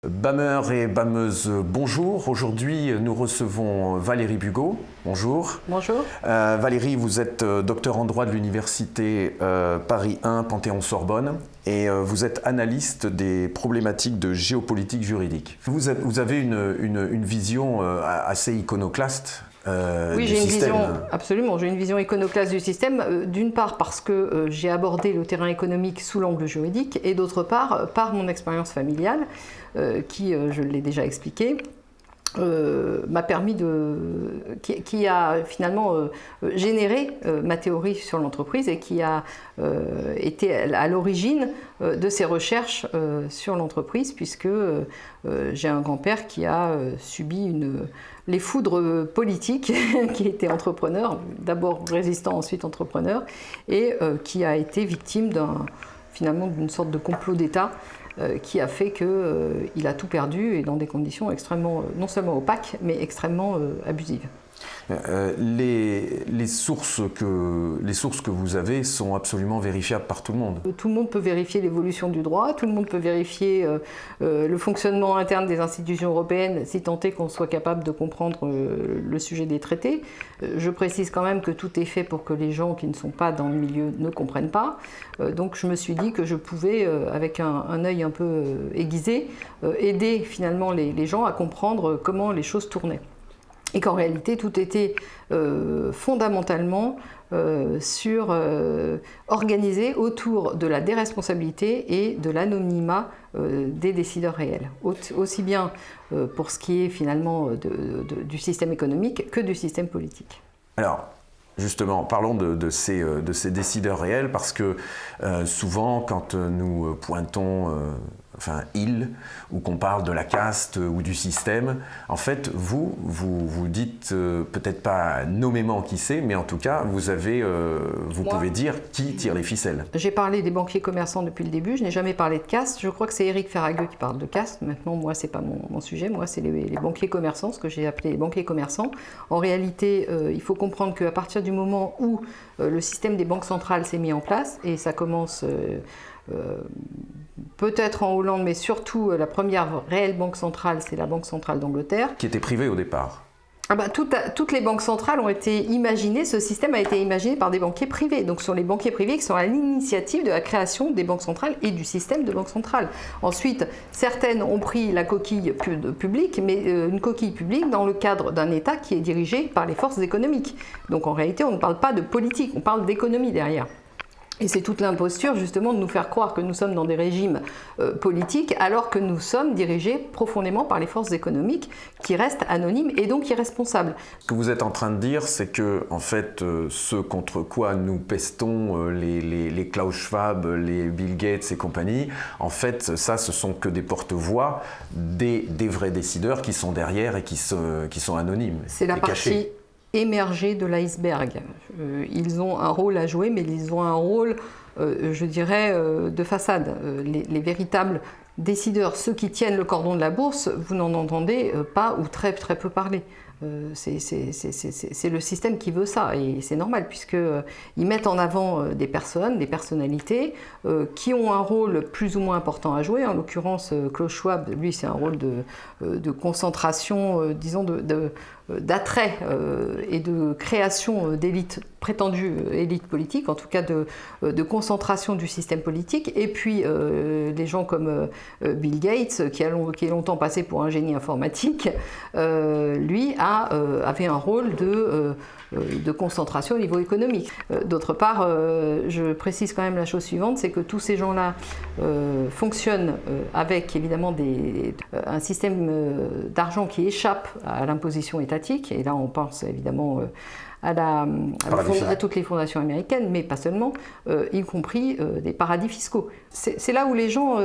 Bammeurs et bammeuses, bonjour. Aujourd'hui, nous recevons Valérie Bugot. Bonjour. Bonjour. Valérie, vous êtes docteur en droit de l'université Paris 1, Panthéon-Sorbonne, et vous êtes analyste des problématiques de géopolitique juridique. Vous avez une vision assez iconoclaste. Oui, j'ai une vision, absolument, j'ai une vision iconoclaste du système, d'une part parce que j'ai abordé le terrain économique sous l'angle juridique, et d'autre part par mon expérience familiale, qui, je l'ai déjà expliqué, m'a permis qui a finalement généré ma théorie sur l'entreprise et qui a été à l'origine de ces recherches sur l'entreprise, puisque j'ai un grand-père qui a subi les foudres politiques, qui était entrepreneur, d'abord résistant, ensuite entrepreneur, et qui a été victime finalement d'une sorte de complot d'État qui a fait qu'il a tout perdu, et dans des conditions extrêmement, non seulement opaques, mais extrêmement abusives. Les sources que vous avez sont absolument vérifiables par tout le monde. Tout le monde peut vérifier l'évolution du droit, tout le monde peut vérifier le fonctionnement interne des institutions européennes, si tant est qu'on soit capable de comprendre le sujet des traités. Je précise quand même que tout est fait pour que les gens qui ne sont pas dans le milieu ne comprennent pas. Donc je me suis dit que je pouvais, avec un œil un peu aiguisé, aider finalement les gens à comprendre comment les choses tournaient. Et qu'en réalité, tout était fondamentalement organisé autour de la déresponsabilité et de l'anonymat des décideurs réels, aussi bien pour ce qui est finalement du système économique que du système politique. Alors, justement, parlons de ces décideurs réels, parce que souvent, quand nous pointons il, ou qu'on parle de la caste ou du système, en fait, vous dites peut-être pas nommément qui c'est, mais en tout cas, vous pouvez dire qui tire les ficelles. J'ai parlé des banquiers commerçants depuis le début, je n'ai jamais parlé de caste. Je crois que c'est Éric Ferragueux qui parle de caste. Maintenant, moi, c'est pas mon sujet. Moi, c'est les banquiers commerçants, ce que j'ai appelé les banquiers commerçants. En réalité, il faut comprendre qu'à partir du moment où le système des banques centrales s'est mis en place, et ça commence peut-être en Hollande, mais surtout la première réelle banque centrale, c'est la Banque centrale d'Angleterre. Qui était privée au départ. Toutes les banques centrales ont été imaginées, ce système a été imaginé par des banquiers privés. Donc ce sont les banquiers privés qui sont à l'initiative de la création des banques centrales et du système de banque centrale. Ensuite, certaines ont pris la coquille publique, mais une coquille publique dans le cadre d'un État qui est dirigé par les forces économiques. Donc en réalité, on ne parle pas de politique, on parle d'économie derrière. Et c'est toute l'imposture justement de nous faire croire que nous sommes dans des régimes politiques, alors que nous sommes dirigés profondément par les forces économiques qui restent anonymes et donc irresponsables. Ce que vous êtes en train de dire, c'est que en fait, ce contre quoi nous pestons, les Klaus Schwab, les Bill Gates et compagnie, en fait, ça, ce sont que des porte-voix des vrais décideurs qui sont derrière et qui sont anonymes. C'est la partie émergés de l'iceberg. Ils ont un rôle à jouer, mais ils ont un rôle, je dirais, de façade. Les véritables décideurs, ceux qui tiennent le cordon de la bourse, vous n'en entendez pas ou très peu parler. C'est le système qui veut ça, et c'est normal, puisqu'ils mettent en avant des personnes, des personnalités qui ont un rôle plus ou moins important à jouer. En l'occurrence, Klaus Schwab, lui, c'est un rôle de concentration, disons, d'attrait et de création d'élites, prétendues élites politiques, en tout cas de concentration du système politique. Et puis des gens comme Bill Gates, qui est longtemps passé pour un génie informatique, lui avait un rôle de concentration au niveau économique. D'autre part, je précise quand même la chose suivante, c'est que tous ces gens-là fonctionnent avec évidemment un système d'argent qui échappe à l'imposition étatique, et là on pense évidemment à toutes les fondations américaines, mais pas seulement, y compris des paradis fiscaux. C'est là où les gens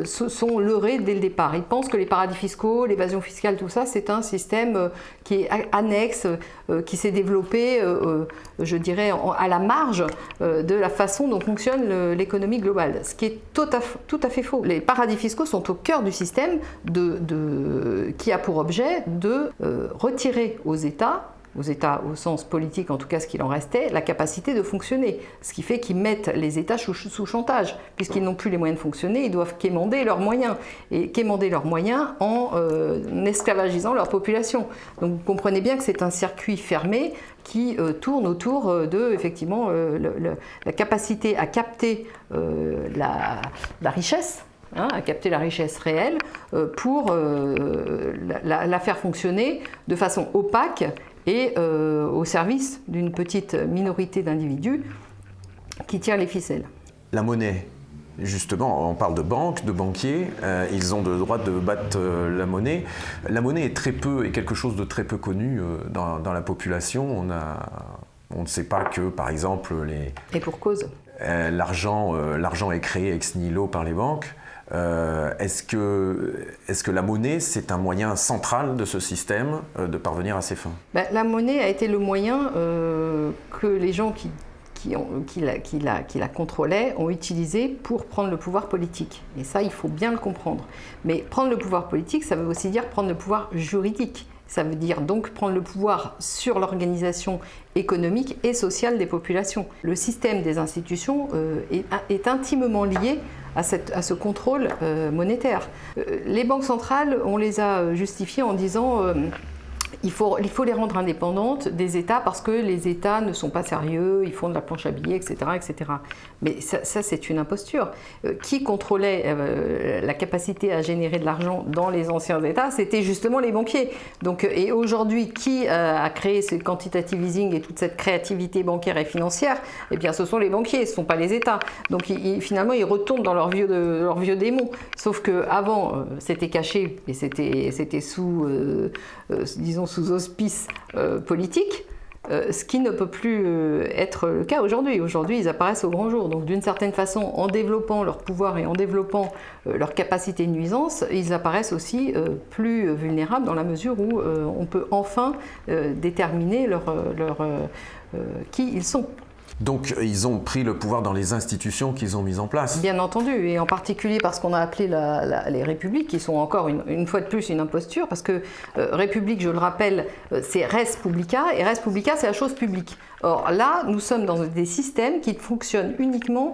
sont leurrés dès le départ. Ils pensent que les paradis fiscaux, l'évasion fiscale, tout ça, c'est un système qui est annexe, qui s'est développé, je dirais, à la marge de la façon dont fonctionne l'économie globale, ce qui est tout à fait faux. Les paradis fiscaux sont au cœur du système qui a pour objet de retirer aux États aux États au sens politique, en tout cas ce qu'il en restait, la capacité de fonctionner. Ce qui fait qu'ils mettent les États sous chantage. Puisqu'ils n'ont plus les moyens de fonctionner, ils doivent quémander leurs moyens. Et quémander leurs moyens en esclavagisant leur population. Donc vous comprenez bien que c'est un circuit fermé qui tourne autour de, effectivement, la capacité à capter la richesse, à capter la richesse réelle pour la faire fonctionner de façon opaque et au service d'une petite minorité d'individus qui tirent les ficelles. La monnaie, justement, on parle de banques, de banquiers, ils ont le droit de battre la monnaie. La monnaie est quelque chose de très peu connu dans la population. On ne sait pas que, par exemple, et pour cause. L'argent est créé ex nihilo par les banques. Est-ce que la monnaie, c'est un moyen central de ce système de parvenir à ses fins? La monnaie a été le moyen que les gens qui la contrôlaient ont utilisé pour prendre le pouvoir politique. Et ça, il faut bien le comprendre. Mais prendre le pouvoir politique, ça veut aussi dire prendre le pouvoir juridique. Ça veut dire donc prendre le pouvoir sur l'organisation économique et sociale des populations. Le système des institutions est intimement lié à ce contrôle monétaire. Les banques centrales, on les a justifiées en disant il faut les rendre indépendantes des États parce que les États ne sont pas sérieux, ils font de la planche à billets, etc. etc. Mais ça c'est une imposture. Qui contrôlait la capacité à générer de l'argent dans les anciens États? C'était justement les banquiers. Donc, et aujourd'hui, qui a créé ce quantitative easing et toute cette créativité bancaire et financière? Eh bien, ce sont les banquiers, ce ne sont pas les États. Donc finalement, ils retournent dans leur vieux démon. Sauf qu'avant, c'était caché et c'était sous, disons, sous auspice politique, ce qui ne peut plus être le cas aujourd'hui. Aujourd'hui, ils apparaissent au grand jour. Donc d'une certaine façon, en développant leur pouvoir et en développant leur capacité de nuisance, ils apparaissent aussi plus vulnérables dans la mesure où on peut enfin déterminer qui ils sont. Donc ils ont pris le pouvoir dans les institutions qu'ils ont mises en place. Bien entendu, et en particulier parce qu'on a appelé les républiques, qui sont encore une fois de plus une imposture, parce que république, je le rappelle, c'est res publica, et res publica c'est la chose publique. Or là, nous sommes dans des systèmes qui fonctionnent uniquement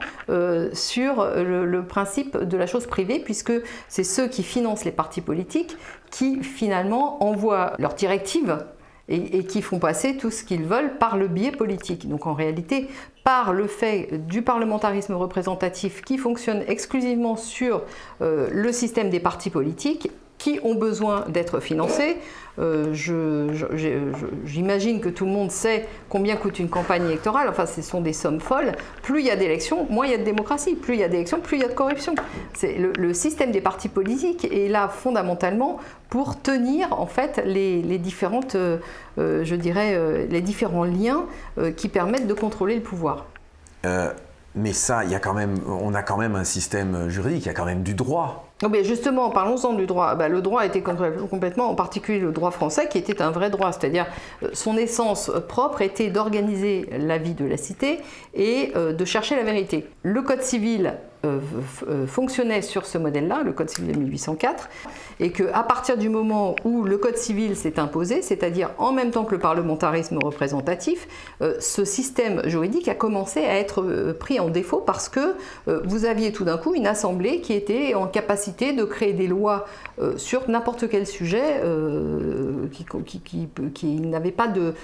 sur le principe de la chose privée, puisque c'est ceux qui financent les partis politiques qui finalement envoient leurs directives et qui font passer tout ce qu'ils veulent par le biais politique. Donc en réalité, par le fait du parlementarisme représentatif qui fonctionne exclusivement sur le système des partis politiques, qui ont besoin d'être financés. J'imagine que tout le monde sait combien coûte une campagne électorale. Enfin, ce sont des sommes folles. Plus il y a d'élections, moins il y a de démocratie. Plus il y a d'élections, plus il y a de corruption. Le système des partis politiques est là fondamentalement pour tenir en fait les différentes, les différents liens qui permettent de contrôler le pouvoir. Mais ça, on a quand même un système juridique, il y a quand même du droit. Mais justement, parlons-en du droit. Le droit a été complètement, en particulier le droit français, qui était un vrai droit, c'est-à-dire son essence propre était d'organiser la vie de la cité et de chercher la vérité. Le Code civil fonctionnait sur ce modèle-là, le Code civil de 1804, et qu'à partir du moment où le Code civil s'est imposé, c'est-à-dire en même temps que le parlementarisme représentatif, ce système juridique a commencé à être pris en défaut parce que vous aviez tout d'un coup une assemblée qui était en capacité de créer des lois sur n'importe quel sujet qui n'avait pas de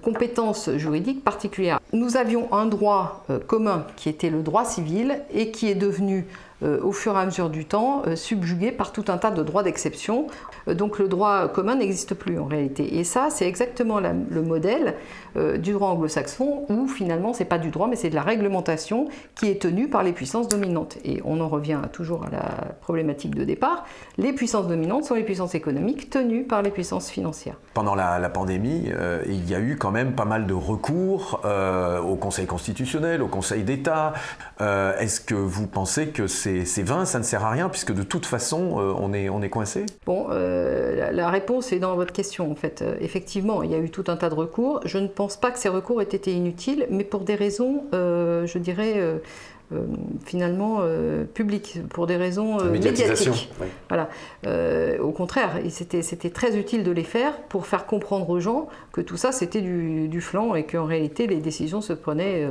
compétences juridiques particulières. Nous avions un droit commun qui était le droit civil et qui est devenu au fur et à mesure du temps subjugué par tout un tas de droits d'exception. Donc le droit commun n'existe plus en réalité. Et ça, c'est exactement le modèle du droit anglo-saxon où finalement c'est pas du droit mais c'est de la réglementation qui est tenue par les puissances dominantes. Et on en revient toujours à la problématique de départ. Les puissances dominantes sont les puissances économiques tenues par les puissances financières. Pendant la pandémie, il y a eu quand même pas mal de recours au Conseil constitutionnel, au Conseil d'État. Est-ce que vous pensez que c'est vain, ça ne sert à rien, puisque de toute façon, on est coincé? Bon, la réponse est dans votre question, en fait. Effectivement, il y a eu tout un tas de recours. Je ne pense pas que ces recours aient été inutiles, mais pour des raisons, finalement publiques, pour des raisons médiatisation, médiatiques. oui. Voilà. Au contraire, c'était très utile de les faire pour faire comprendre aux gens que tout ça c'était du flan et qu'en réalité les décisions se prenaient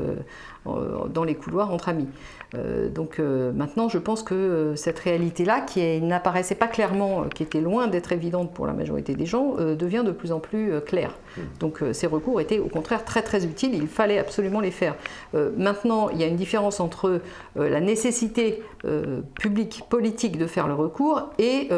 dans les couloirs entre amis. Donc maintenant je pense que cette réalité-là, qui n'apparaissait pas clairement, qui était loin d'être évidente pour la majorité des gens, devient de plus en plus claire. Donc ces recours étaient au contraire très très utiles, il fallait absolument les faire. Maintenant il y a une différence entre la nécessité publique, politique de faire le recours et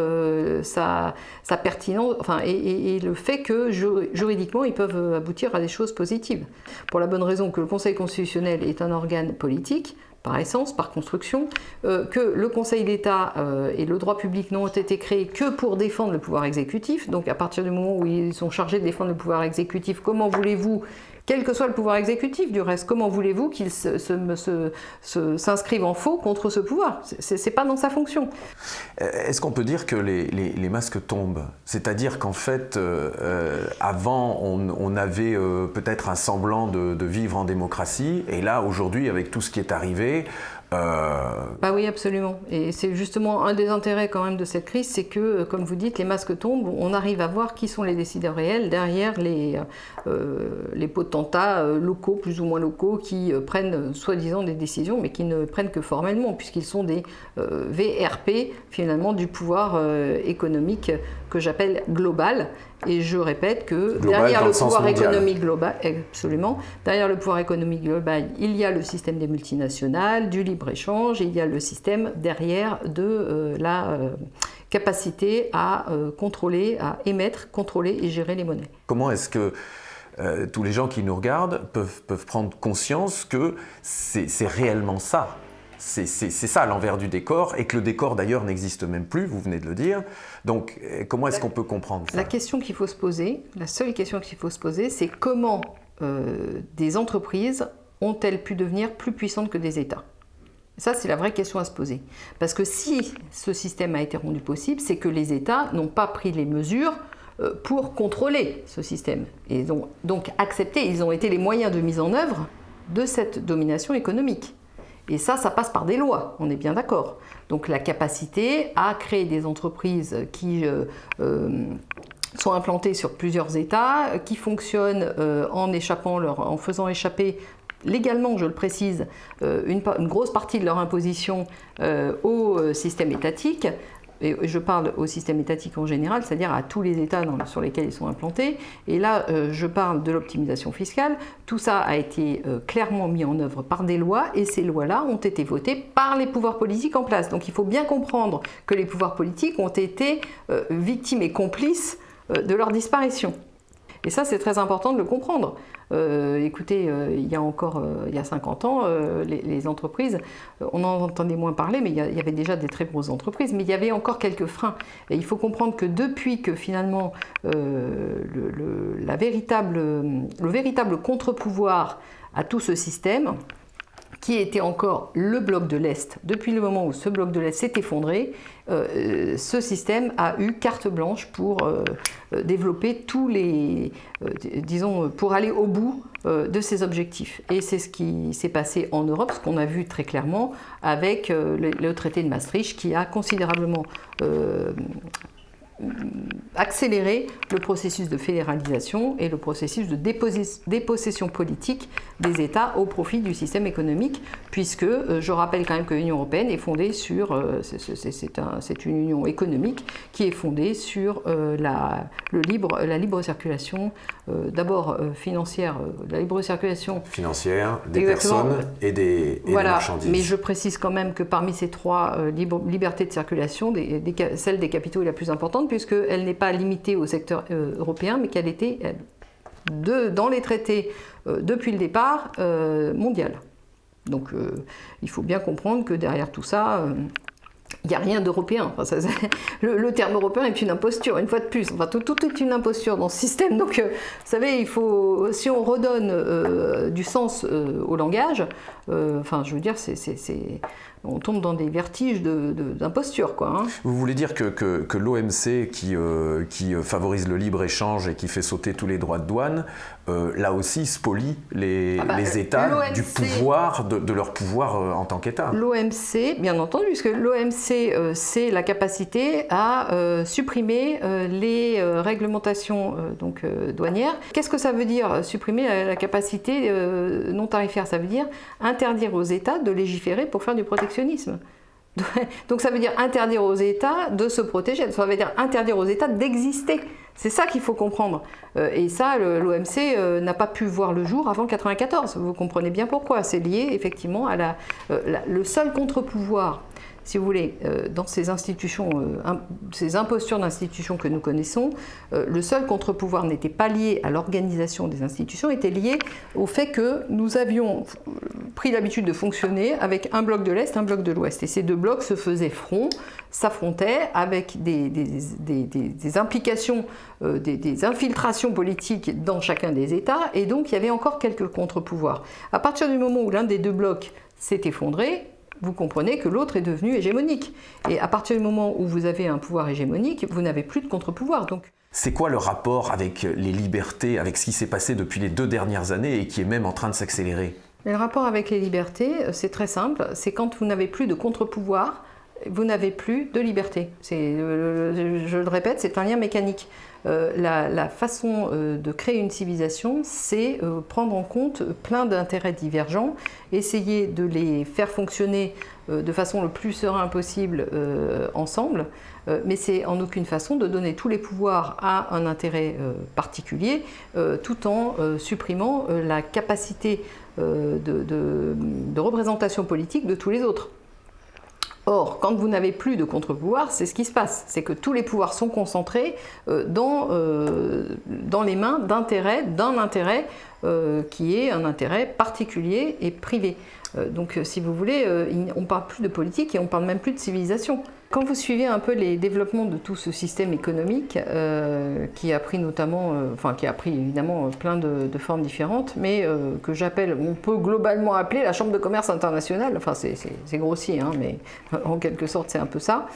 sa pertinence, enfin, et le fait que juridiquement ils peuvent aboutir à des choses positives. Pour la bonne raison que le Conseil constitutionnel est un organe politique, par essence, par construction, que le Conseil d'État et le droit public n'ont été créés que pour défendre le pouvoir exécutif. Donc à partir du moment où ils sont chargés de défendre le pouvoir exécutif, comment voulez-vous, quel que soit le pouvoir exécutif du reste, comment voulez-vous qu'ils s'inscrivent en faux contre ce pouvoir? C'est pas dans sa fonction. Est-ce qu'on peut dire que les masques tombent? C'est-à-dire qu'en fait, avant, on avait peut-être un semblant de vivre en démocratie, et là, aujourd'hui, avec tout ce qui est arrivé... Bah oui, absolument. Et c'est justement un des intérêts quand même de cette crise, c'est que, comme vous dites, les masques tombent, on arrive à voir qui sont les décideurs réels derrière les potentats locaux, plus ou moins locaux, qui prennent soi-disant des décisions, mais qui ne prennent que formellement, puisqu'ils sont des VRP, finalement, du pouvoir économique que j'appelle global. Et je répète que derrière le pouvoir économique global, absolument, derrière le pouvoir économique global, il y a le système des multinationales, du libre-échange, et il y a le système derrière de la capacité à contrôler, à émettre, contrôler et gérer les monnaies. Comment est-ce que tous les gens qui nous regardent peuvent prendre conscience que c'est réellement ça? C'est ça l'envers du décor, et que le décor d'ailleurs n'existe même plus, vous venez de le dire. Donc comment est-ce qu'on peut comprendre ça? La question qu'il faut se poser, la seule question qu'il faut se poser, c'est comment des entreprises ont-elles pu devenir plus puissantes que des États? Ça, c'est la vraie question à se poser. Parce que si ce système a été rendu possible, c'est que les États n'ont pas pris les mesures pour contrôler ce système. Et donc accepté, ils ont été les moyens de mise en œuvre de cette domination économique. Et ça passe par des lois, on est bien d'accord. Donc la capacité à créer des entreprises qui sont implantées sur plusieurs États, qui fonctionnent en faisant échapper légalement, je le précise, une grosse partie de leur imposition au système étatique. Et je parle au système étatique en général, c'est-à-dire à tous les États sur lesquels ils sont implantés. Et là, je parle de l'optimisation fiscale. Tout ça a été clairement mis en œuvre par des lois, et ces lois-là ont été votées par les pouvoirs politiques en place. Donc il faut bien comprendre que les pouvoirs politiques ont été victimes et complices de leur disparition. Et ça, c'est très important de le comprendre. Écoutez, il y a 50 ans, les entreprises, on en entendait moins parler, mais il y avait déjà des très grosses entreprises, mais il y avait encore quelques freins. Et il faut comprendre que depuis que finalement le véritable contre-pouvoir à tout ce système, qui était encore le bloc de l'Est, depuis le moment où ce bloc de l'Est s'est effondré, ce système a eu carte blanche pour développer tous les, pour aller au bout de ses objectifs. Et c'est ce qui s'est passé en Europe, ce qu'on a vu très clairement avec le traité de Maastricht, qui a considérablement accélérer le processus de fédéralisation et le processus de dépossession politique des États au profit du système économique, puisque je rappelle quand même que l'Union européenne est fondée sur, c'est une union économique qui est fondée sur la libre circulation, d'abord financière, la libre circulation financière des personnes et des marchandises. Mais je précise quand même que parmi ces trois libertés de circulation, celle des capitaux est la plus importante, puisqu'elle n'est pas limitée au secteur européen, mais qu'elle était dans les traités depuis le départ mondiale. Donc il faut bien comprendre que derrière tout ça, Il n'y a rien d'européen. Enfin, le terme européen est une imposture, une fois de plus. Enfin, tout est une imposture dans ce système. Donc, vous savez, si on redonne du sens au langage, enfin, je veux dire, on tombe dans des vertiges d'imposture, quoi. Hein. Vous voulez dire que l'OMC, qui favorise le libre-échange et qui fait sauter tous les droits de douane, là aussi spolie les États du pouvoir, de leur pouvoir en tant qu'État. L'OMC, bien entendu, puisque l'OMC, c'est la capacité à supprimer les réglementations douanières. Qu'est-ce que ça veut dire, supprimer la capacité non tarifaire? Ça veut dire interdire aux États de légiférer pour faire du protectionnisme. Donc ça veut dire interdire aux États de se protéger, ça veut dire interdire aux États d'exister. C'est ça qu'il faut comprendre. Et ça, l'OMC n'a pas pu voir le jour avant 1994. Vous comprenez bien pourquoi. C'est lié effectivement à le seul contre-pouvoir, si vous voulez, dans ces institutions, ces impostures d'institutions que nous connaissons, le seul contre-pouvoir n'était pas lié à l'organisation des institutions, était lié au fait que nous avions pris l'habitude de fonctionner avec un bloc de l'Est, un bloc de l'Ouest. Et ces deux blocs se faisaient front, s'affrontaient avec des implications, des infiltrations politiques dans chacun des États, et donc il y avait encore quelques contre-pouvoirs. À partir du moment où l'un des deux blocs s'est effondré, vous comprenez que l'autre est devenu hégémonique. Et à partir du moment où vous avez un pouvoir hégémonique, vous n'avez plus de contre-pouvoir. Donc, c'est quoi le rapport avec les libertés, avec ce qui s'est passé depuis les 2 dernières années et qui est même en train de s'accélérer? Le rapport avec les libertés, c'est très simple. C'est quand vous n'avez plus de contre-pouvoir, vous n'avez plus de liberté. Je le répète, c'est un lien mécanique. La façon de créer une civilisation, c'est prendre en compte plein d'intérêts divergents, essayer de les faire fonctionner de façon le plus serein possible ensemble, mais c'est en aucune façon de donner tous les pouvoirs à un intérêt particulier, tout en supprimant la capacité de représentation politique de tous les autres. Or, quand vous n'avez plus de contre-pouvoir, c'est ce qui se passe. C'est que tous les pouvoirs sont concentrés dans les mains d'un intérêt qui est un intérêt particulier et privé. Donc, si vous voulez, on ne parle plus de politique et on ne parle même plus de civilisation. Quand vous suivez un peu les développements de tout ce système économique, qui a pris notamment, qui a pris évidemment plein de formes différentes, mais que on peut globalement appeler la Chambre de commerce internationale, enfin c'est grossier, hein, mais en quelque sorte c'est un peu ça,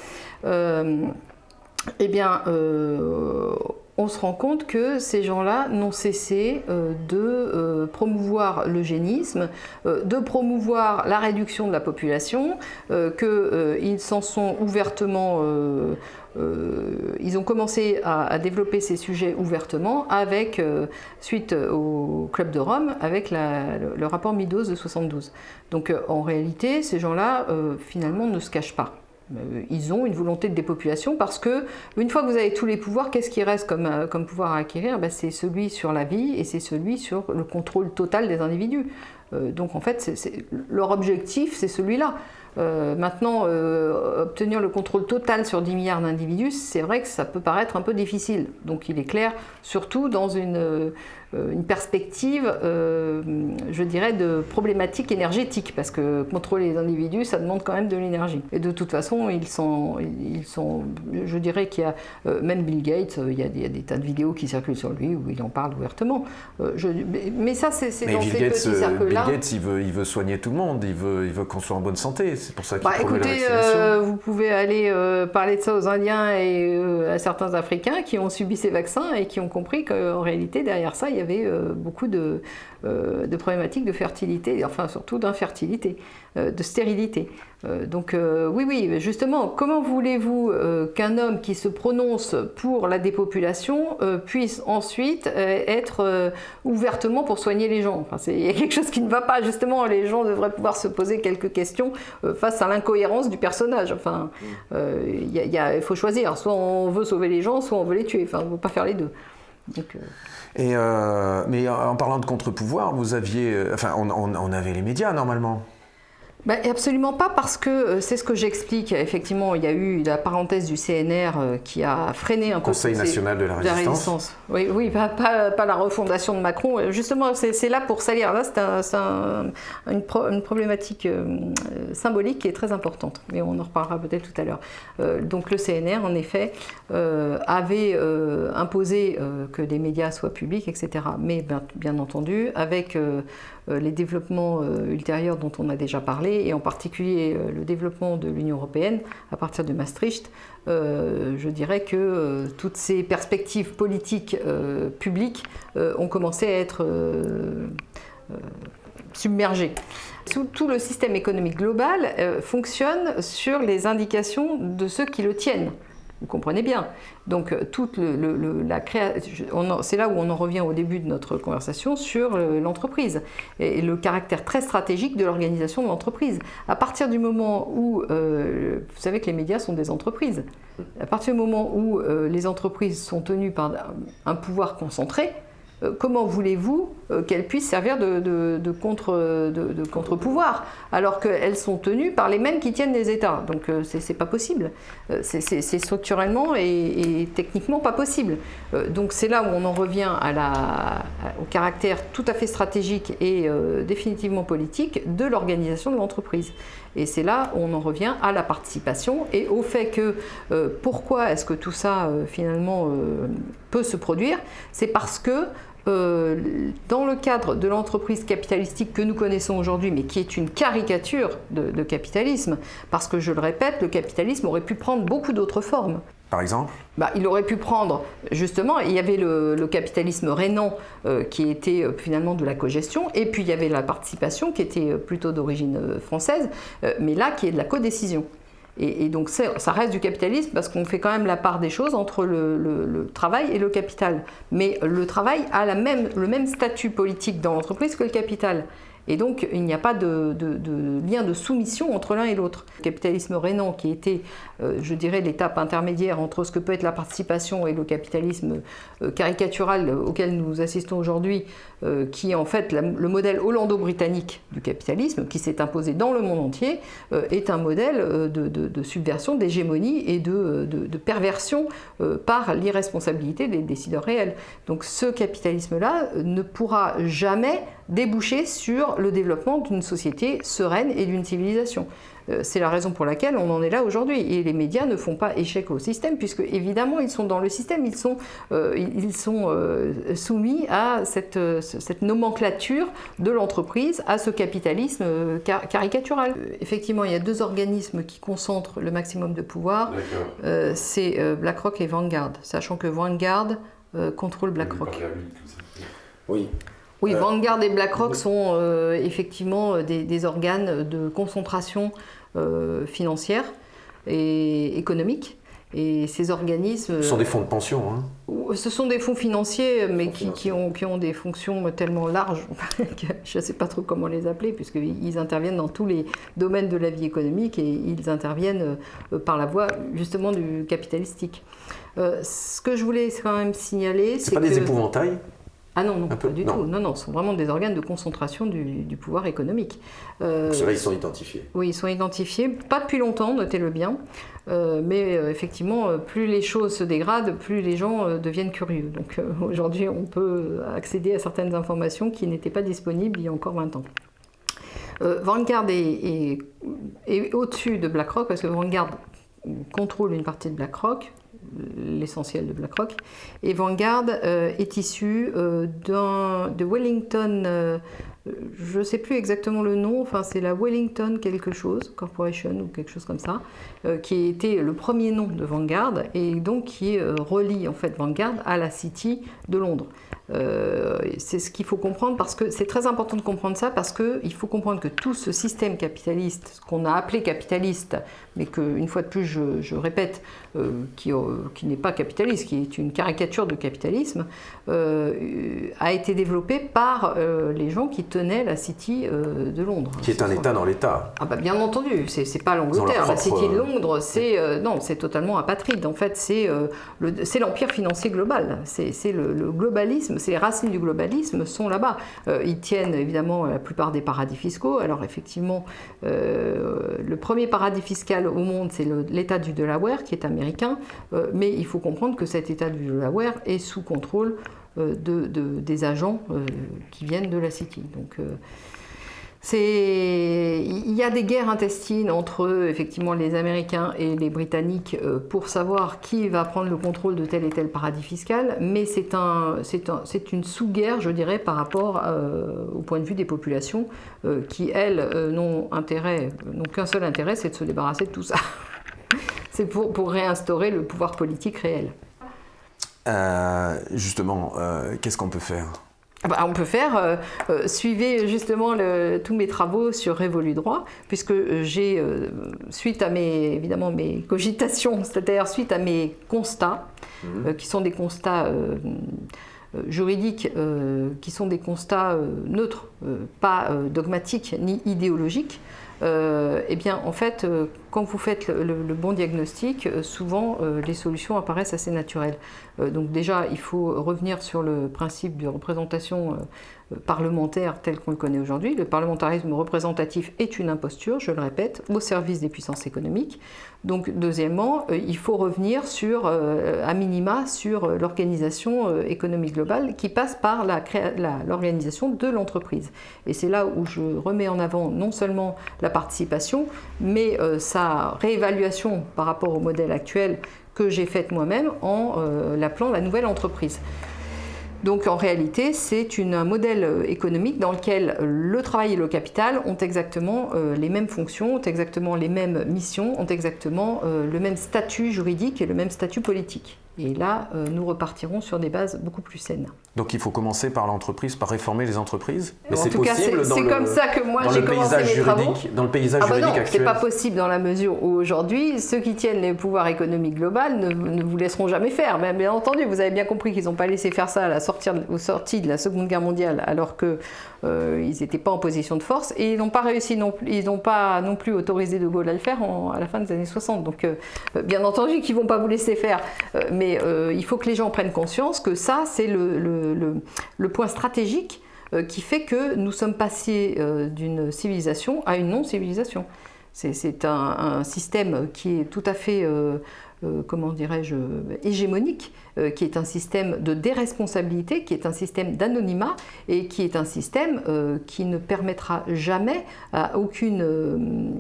on se rend compte que ces gens-là n'ont cessé de promouvoir l'eugénisme, de promouvoir la réduction de la population, qu'ils s'en sont ouvertement... ils ont commencé à développer ces sujets ouvertement suite au Club de Rome, avec le rapport Meadows de 72. Donc en réalité, ces gens-là, finalement, ne se cachent pas. Ils ont une volonté de dépopulation parce que, une fois que vous avez tous les pouvoirs, qu'est-ce qui reste comme pouvoir à acquérir? C'est celui sur la vie et c'est celui sur le contrôle total des individus. Donc en fait, leur objectif, c'est celui-là. Maintenant, obtenir le contrôle total sur 10 milliards d'individus, c'est vrai que ça peut paraître un peu difficile. Donc il est clair, surtout dans une perspective, je dirais, de problématique énergétique, parce que contrôler les individus, ça demande quand même de l'énergie. Et de toute façon, ils sont je dirais qu'il y a, même Bill Gates, il y a des tas de vidéos qui circulent sur lui où il en parle ouvertement. Mais ça, c'est dans ces petits cercles-là. Bill Gates, il veut soigner tout le monde, il veut qu'on soit en bonne santé, c'est pour ça qu'il promeut la vaccination. Vous pouvez aller parler de ça aux Indiens et à certains Africains qui ont subi ces vaccins et qui ont compris qu'en réalité, derrière ça, il y avait beaucoup de problématiques de fertilité, enfin surtout d'infertilité, de stérilité. Donc oui, justement, comment voulez-vous qu'un homme qui se prononce pour la dépopulation puisse ensuite être ouvertement pour soigner les gens? Il y a quelque chose qui ne va pas, justement, les gens devraient pouvoir se poser quelques questions face à l'incohérence du personnage. Il faut choisir, soit on veut sauver les gens, soit on veut les tuer, on ne peut pas faire les deux. Donc, mais en parlant de contre-pouvoir, vous aviez, on avait les médias normalement. Absolument pas, parce que c'est ce que j'explique. Effectivement, il y a eu la parenthèse du CNR qui a freiné un peu Conseil national de la résistance. Oui, pas la refondation de Macron. Justement, c'est là pour salir. Là, c'est une problématique symbolique qui est très importante, mais on en reparlera peut-être tout à l'heure. Donc le CNR, en effet, avait imposé que les médias soient publics, etc. Mais bien entendu, avec les développements ultérieurs dont on a déjà parlé, et en particulier le développement de l'Union européenne à partir de Maastricht, je dirais que toutes ces perspectives politiques publiques ont commencé à être submergées. Tout le système économique global fonctionne sur les indications de ceux qui le tiennent. Vous comprenez bien. Donc, c'est là où on en revient au début de notre conversation sur l'entreprise et le caractère très stratégique de l'organisation de l'entreprise. À partir du moment où, vous savez que les médias sont des entreprises, à partir du moment où les entreprises sont tenues par un pouvoir concentré, comment voulez-vous qu'elles puissent servir de contre-pouvoir alors qu'elles sont tenues par les mêmes qui tiennent les États? Donc c'est pas possible. C'est structurellement et techniquement pas possible. Donc c'est là où on en revient au caractère tout à fait stratégique et définitivement politique de l'organisation de l'entreprise. Et c'est là où on en revient à la participation et au fait que pourquoi est-ce que tout ça finalement peut se produire? C'est parce que dans le cadre de l'entreprise capitalistique que nous connaissons aujourd'hui, mais qui est une caricature de capitalisme, parce que je le répète, le capitalisme aurait pu prendre beaucoup d'autres formes. Par exemple ? Il aurait pu prendre, justement, il y avait le capitalisme rénant qui était finalement de la cogestion, et puis il y avait la participation qui était plutôt d'origine française, mais là qui est de la codécision. Et donc ça reste du capitalisme parce qu'on fait quand même la part des choses entre le travail et le capital. Mais le travail a le même statut politique dans l'entreprise que le capital. Et donc, il n'y a pas de lien de soumission entre l'un et l'autre. Le capitalisme rénant, qui était, je dirais, l'étape intermédiaire entre ce que peut être la participation et le capitalisme caricatural auquel nous assistons aujourd'hui, qui est en fait le modèle hollando-britannique du capitalisme, qui s'est imposé dans le monde entier, est un modèle de subversion, d'hégémonie et de perversion par l'irresponsabilité des décideurs réels. Donc ce capitalisme-là ne pourra jamais déboucher sur le développement d'une société sereine et d'une civilisation. C'est la raison pour laquelle on en est là aujourd'hui. Et les médias ne font pas échec au système, puisque évidemment ils sont dans le système, ils sont soumis à cette nomenclature de l'entreprise, à ce capitalisme caricatural. Effectivement, il y a deux organismes qui concentrent le maximum de pouvoir, c'est BlackRock et Vanguard, sachant que Vanguard contrôle BlackRock. Oui, Vanguard et BlackRock sont effectivement des organes de concentration financière et économique. Et ces organismes... Ce sont des fonds de pension, hein. Ce sont des fonds financiers, mais qui ont des fonctions tellement larges que je ne sais pas trop comment les appeler, puisqu'ils interviennent dans tous les domaines de la vie économique et ils interviennent par la voie justement du capitalistique. Ce que je voulais quand même signaler, c'est pas des épouvantails ? Ah non, pas du tout. Non, ce sont vraiment des organes de concentration du pouvoir économique. Ceux-là, ils sont identifiés. Oui, ils sont identifiés, pas depuis longtemps, notez-le bien, mais effectivement, plus les choses se dégradent, plus les gens deviennent curieux. Donc aujourd'hui, on peut accéder à certaines informations qui n'étaient pas disponibles il y a encore 20 ans. Vanguard est au-dessus de BlackRock, parce que Vanguard contrôle une partie de BlackRock, l'essentiel de BlackRock, et Vanguard est issu de Wellington, je ne sais plus exactement le nom, enfin c'est la Wellington quelque chose, Corporation ou quelque chose comme ça, qui était le premier nom de Vanguard et donc qui relie en fait Vanguard à la City de Londres. C'est ce qu'il faut comprendre, parce que c'est très important de comprendre ça, parce qu'il faut comprendre que tout ce système capitaliste, ce qu'on a appelé capitaliste, mais qu'une fois de plus je répète, qui n'est pas capitaliste, qui est une caricature de capitalisme, a été développé par les gens qui tenait la City de Londres. Qui est un État dans l'État. Ah bah bien entendu, c'est pas l'Angleterre. La City de Londres, non, c'est totalement apatride. En fait, c'est l'empire financier global. C'est le globalisme, c'est les racines du globalisme sont là-bas. Ils tiennent évidemment la plupart des paradis fiscaux. Alors effectivement, le premier paradis fiscal au monde, c'est l'État du Delaware, qui est américain. Mais il faut comprendre que cet État du Delaware est sous contrôle des agents qui viennent de la City. Donc, il y a des guerres intestines entre effectivement les Américains et les Britanniques pour savoir qui va prendre le contrôle de tel et tel paradis fiscal, mais c'est une sous-guerre, je dirais, par rapport au point de vue des populations qui, elles, n'ont qu'un seul intérêt, c'est de se débarrasser de tout ça. C'est pour réinstaurer le pouvoir politique réel. Justement, qu'est-ce qu'on peut faire ? On peut faire, suivez justement tous mes travaux sur Révolu Droit, puisque j'ai, suite à mes cogitations, c'est-à-dire suite à mes constats, qui sont des constats juridiques, qui sont des constats neutres, pas dogmatiques ni idéologiques, eh bien, en fait, quand vous faites le bon diagnostic, souvent les solutions apparaissent assez naturelles. Donc déjà, il faut revenir sur le principe de représentation parlementaire tel qu'on le connaît aujourd'hui. Le parlementarisme représentatif est une imposture, je le répète, au service des puissances économiques. Donc deuxièmement, il faut revenir à minima sur l'organisation économique globale qui passe par l'organisation de l'entreprise. Et c'est là où je remets en avant non seulement la participation, mais sa réévaluation par rapport au modèle actuel que j'ai faite moi-même en l'appelant la nouvelle entreprise. Donc en réalité, c'est un modèle économique dans lequel le travail et le capital ont exactement les mêmes fonctions, ont exactement les mêmes missions, ont exactement le même statut juridique et le même statut politique. Et là, nous repartirons sur des bases beaucoup plus saines. Donc il faut commencer par l'entreprise, par réformer les entreprises. Mais en tout cas, c'est comme ça que moi j'ai commencé mes travaux. Dans le paysage juridique actuel. C'est pas possible dans la mesure où aujourd'hui, ceux qui tiennent les pouvoirs économiques globaux ne vous laisseront jamais faire. Mais bien entendu, vous avez bien compris qu'ils n'ont pas laissé faire ça aux sorties de la Seconde Guerre mondiale, alors qu'ils n'étaient pas en position de force, et ils n'ont pas réussi ils n'ont pas non plus autorisé De Gaulle à le faire à la fin des années 60. Donc bien entendu qu'ils ne vont pas vous laisser faire. Mais il faut que les gens prennent conscience que ça, c'est le point stratégique qui fait que nous sommes passés d'une civilisation à une non-civilisation. C'est un système qui est tout à fait, comment dirais-je, hégémonique, qui est un système de déresponsabilité, qui est un système d'anonymat et qui est un système qui ne permettra jamais à aucune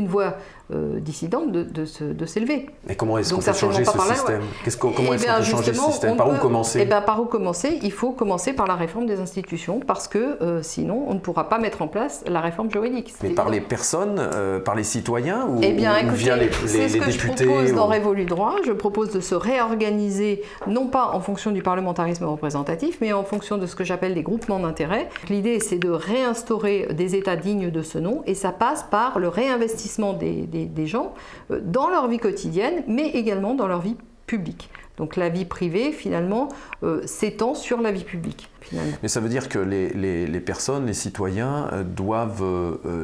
voix dissidente de s'élever. Mais comment est-ce qu'on peut changer ce système ? Comment est-ce qu'on peut changer ce système ? Par où commencer ? Par où commencer ? Il faut commencer par la réforme des institutions, parce que sinon on ne pourra pas mettre en place la réforme juridique. Mais par les personnes, par les citoyens ou écoutez, via les députés ? C'est ce que je propose dans Révolu Droit. Je propose de se réorganiser, non pas en fonction du parlementarisme représentatif, mais en fonction de ce que j'appelle les groupements d'intérêt. L'idée, c'est de réinstaurer des États dignes de ce nom, et ça passe par le réinvestissement des gens dans leur vie quotidienne, mais également dans leur vie publique. Donc la vie privée, finalement, s'étend sur la vie publique. Finalement. Mais ça veut dire que les personnes, les citoyens doivent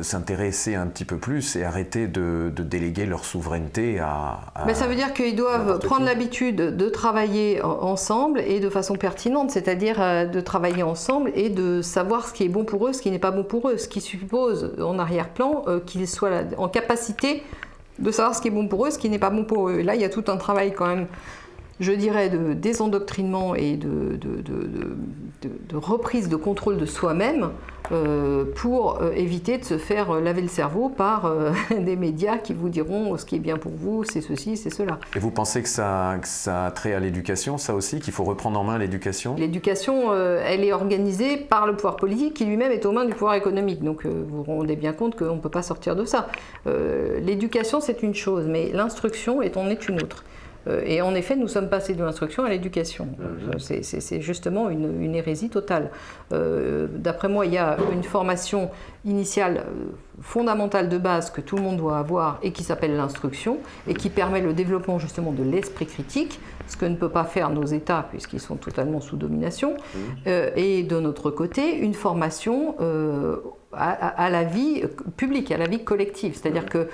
s'intéresser un petit peu plus et arrêter de déléguer leur souveraineté à Mais ça veut dire qu'ils doivent prendre l'habitude de travailler ensemble et de façon pertinente, c'est-à-dire de travailler ensemble et de savoir ce qui est bon pour eux, ce qui n'est pas bon pour eux, ce qui suppose en arrière-plan qu'ils soient en capacité de savoir ce qui est bon pour eux, ce qui n'est pas bon pour eux. Et là, il y a tout un travail quand même, je dirais, de désendoctrinement et de reprise de contrôle de soi-même pour éviter de se faire laver le cerveau par des médias qui vous diront ce qui est bien pour vous, c'est ceci, c'est cela. Et vous pensez que ça a trait à l'éducation, ça aussi, qu'il faut reprendre en main l'éducation ? L'éducation, elle est organisée par le pouvoir politique qui lui-même est aux mains du pouvoir économique. Donc vous vous rendez bien compte qu'on ne peut pas sortir de ça. L'éducation, c'est une chose, mais l'instruction en est une autre. Et en effet, nous sommes passés de l'instruction à l'éducation. C'est justement une hérésie totale. D'après moi, il y a une formation initiale fondamentale de base que tout le monde doit avoir et qui s'appelle l'instruction et qui permet le développement justement de l'esprit critique, ce que ne peut pas faire nos États puisqu'ils sont totalement sous domination, et de notre côté, une formation à la vie publique, à la vie collective, c'est-à-dire que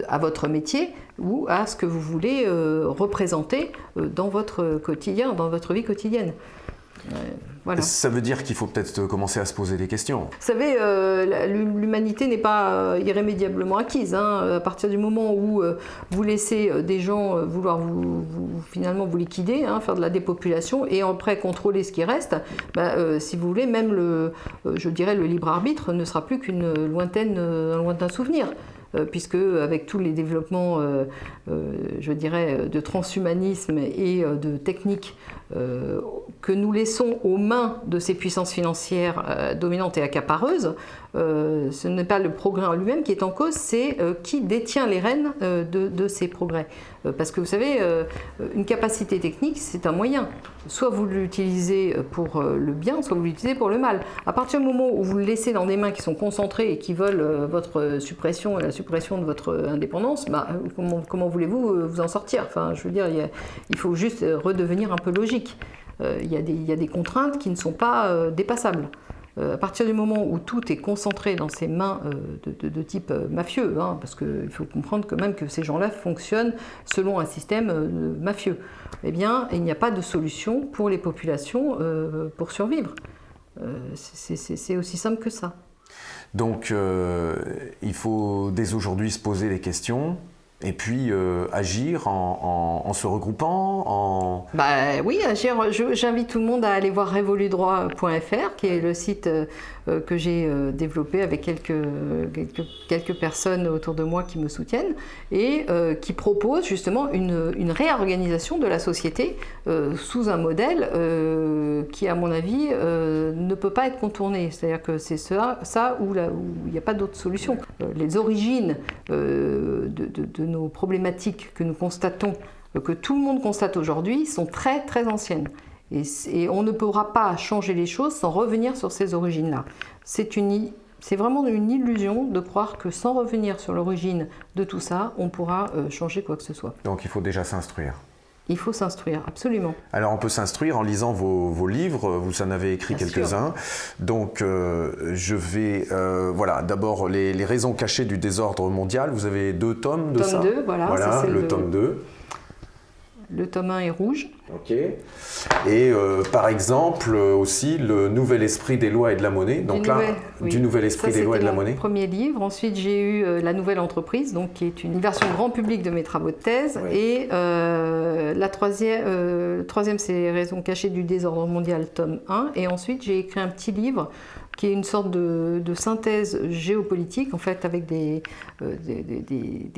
à votre métier ou à ce que vous voulez représenter dans votre quotidien, dans votre vie quotidienne. Voilà. Ça veut dire qu'il faut peut-être commencer à se poser des questions. Vous savez, l'humanité n'est pas irrémédiablement acquise. À partir du moment où vous laissez des gens vouloir finalement vous liquider, faire de la dépopulation et après contrôler ce qui reste, si vous voulez, même je dirais le libre arbitre ne sera plus un lointain souvenir. Puisque avec tous les développements, je dirais, de transhumanisme et de techniques que nous laissons aux mains de ces puissances financières dominantes et accapareuses, ce n'est pas le progrès en lui-même qui est en cause, c'est qui détient les rênes de ces progrès. Parce que vous savez, une capacité technique, c'est un moyen. Soit vous l'utilisez pour le bien, soit vous l'utilisez pour le mal. À partir du moment où vous le laissez dans des mains qui sont concentrées et qui veulent votre suppression et la suppression de votre indépendance, comment voulez-vous vous en sortir? Enfin, je veux dire, il faut juste redevenir un peu logique. Il y a des contraintes qui ne sont pas dépassables. À partir du moment où tout est concentré dans ces mains de type mafieux, parce qu'il faut comprendre quand même que ces gens-là fonctionnent selon un système mafieux, eh bien, il n'y a pas de solution pour les populations pour survivre. C'est aussi simple que ça. Donc, il faut dès aujourd'hui se poser des questions. Et puis agir en se regroupant, oui, agir. J'invite tout le monde à aller voir revoludroit.fr, qui est le site que j'ai développé avec quelques personnes autour de moi qui me soutiennent et qui propose justement une réorganisation de la société sous un modèle qui, à mon avis, ne peut pas être contourné. C'est-à-dire que c'est ça où il n'y a pas d'autre solution. Les origines de nos problématiques que nous constatons, que tout le monde constate aujourd'hui, sont très très anciennes. Et on ne pourra pas changer les choses sans revenir sur ces origines-là. C'est vraiment une illusion de croire que sans revenir sur l'origine de tout ça, on pourra changer quoi que ce soit. Donc il faut déjà s'instruire. Il faut s'instruire, absolument. Alors on peut s'instruire en lisant vos livres, vous en avez écrit quelques-uns. Donc je vais, d'abord les raisons cachées du désordre mondial, vous avez 2 tomes de ça. Tome 2, voilà ça, c'est le tome 2. Le tome 1 est rouge. Ok. Et par exemple aussi le nouvel esprit des lois et de la monnaie. Donc du nouvel esprit des lois et de la monnaie. C'était mon premier livre. Ensuite j'ai eu La nouvelle entreprise, donc qui est une version grand public de mes travaux de thèse. Ouais. Et la troisième c'est Les raisons cachées du désordre mondial, tome 1. Et ensuite j'ai écrit un petit livre qui est une sorte de synthèse géopolitique, en fait, avec des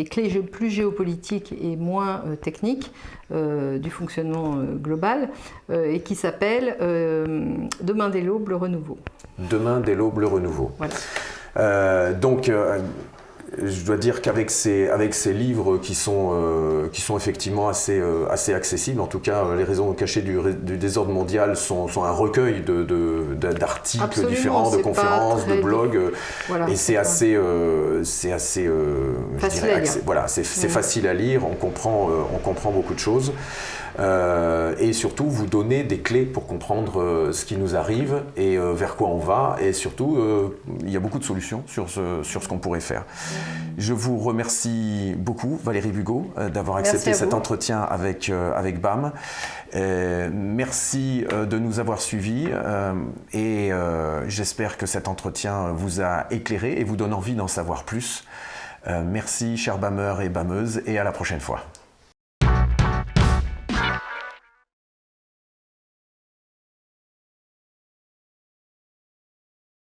clés plus géopolitiques et moins techniques du fonctionnement global, et qui s'appelle Demain dès l'aube, le renouveau. Demain dès l'aube, le renouveau. Voilà. Je dois dire qu'avec ces livres qui sont effectivement assez accessibles, en tout cas les raisons cachées du désordre mondial sont un recueil d'articles différents, de conférences, de blogs, et c'est assez facile à lire, on comprend beaucoup de choses. Et surtout vous donner des clés pour comprendre ce qui nous arrive et vers quoi on va, et surtout il y a beaucoup de solutions sur ce qu'on pourrait faire. Je vous remercie beaucoup Valérie Bugeaud d'avoir accepté cet entretien avec BAM. Merci de nous avoir suivis et j'espère que cet entretien vous a éclairé et vous donne envie d'en savoir plus. Merci chers BAMeurs et BAMeuses, et à la prochaine fois.